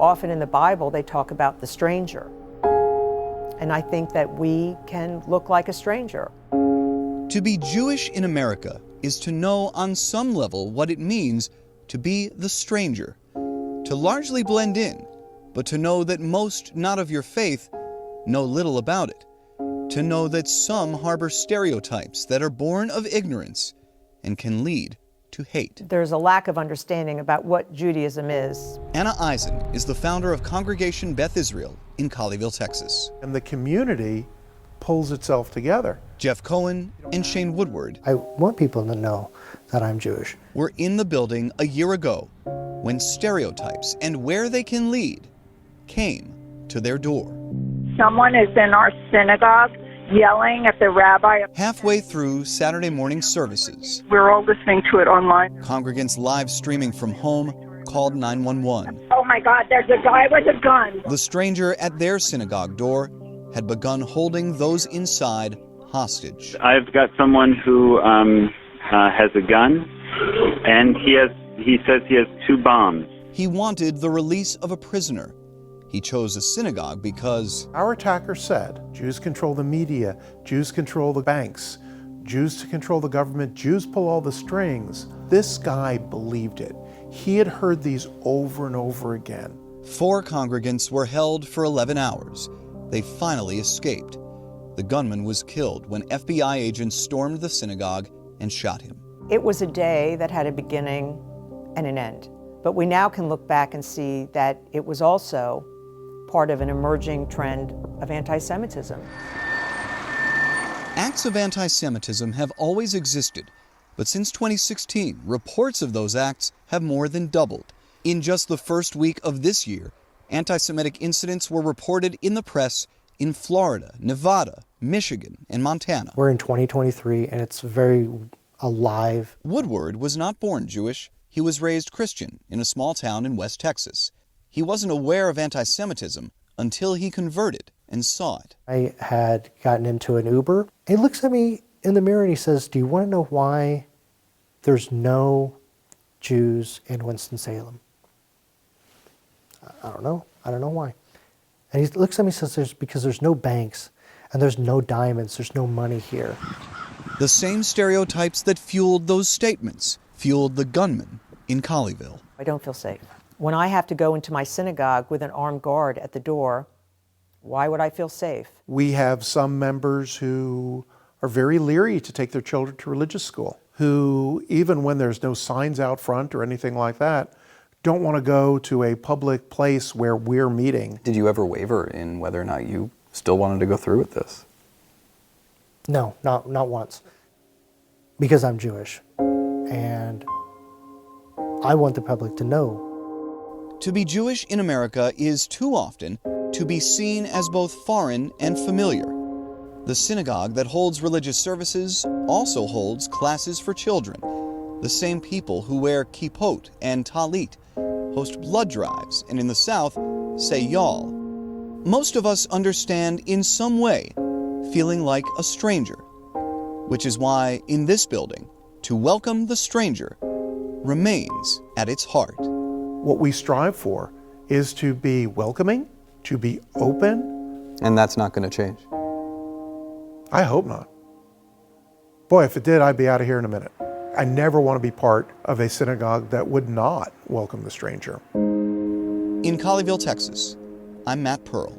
often in the Bible they talk about the stranger. And I think that we can look like a stranger. To be Jewish in America is to know on some level what it means to be the stranger, to largely blend in, but to know that most not of your faith know little about it, to know that some harbor stereotypes that are born of ignorance and can lead to hate. There's a lack of understanding about what Judaism is. Anna Eisen is the founder of Congregation Beth Israel in Colleyville, Texas. And the community pulls itself together. Jeff Cohen and Shane Woodward. I want people to know that I'm Jewish. Were in the building a year ago when stereotypes and where they can lead came to their door. Someone is in our synagogue yelling at the rabbi. Halfway through Saturday morning services, We're all listening to it online. congregants live streaming from home called 911. Oh my God, there's a guy with a gun. The stranger at their synagogue door had begun holding those inside hostage. I've got someone who has a gun, and he says he has 2 bombs. He wanted the release of a prisoner. He chose a synagogue because Our attacker said, Jews control the media, Jews control the banks, Jews control the government, Jews pull all the strings. This guy believed it. He had heard these over and over again. 4 congregants were held for 11 hours. They finally escaped. The gunman was killed when FBI agents stormed the synagogue and shot him. It was a day that had a beginning and an end. But we now can look back and see that it was also part of an emerging trend of anti-Semitism. Acts of anti-Semitism have always existed, but since 2016, reports of those acts have more than doubled. In just the first week of this year, anti-Semitic incidents were reported in the press in Florida, Nevada, Michigan, and Montana. We're in 2023 and it's very alive. Woodward was not born Jewish. He was raised Christian in a small town in West Texas. He wasn't aware of anti-Semitism until he converted and saw it. I had gotten into an Uber. He looks at me in the mirror and he says, "Do you want to know why there's no Jews in Winston-Salem?" I don't know. I don't know why. And he looks at me and says, because there's no banks and there's no diamonds, there's no money here. The same stereotypes that fueled those statements fueled the gunman in Colleyville. I don't feel safe. When I have to go into my synagogue with an armed guard at the door, why would I feel safe? We have some members who are very leery to take their children to religious school, who, even when there's no signs out front or anything like that, don't want to go to a public place where we're meeting. Did you ever waver in whether or not you still wanted to go through with this? No, not once. Because I'm Jewish. And I want the public to know. To be Jewish in America is too often to be seen as both foreign and familiar. The synagogue that holds religious services also holds classes for children. The same people who wear kippot and talit, host blood drives, and in the South, say y'all. Most of us understand in some way feeling like a stranger, which is why in this building, to welcome the stranger remains at its heart. What we strive for is to be welcoming, to be open. And that's not going to change? I hope not. Boy, if it did, I'd be out of here in a minute. I never want to be part of a synagogue that would not welcome the stranger. In Colleyville, Texas, I'm Matt Pearl.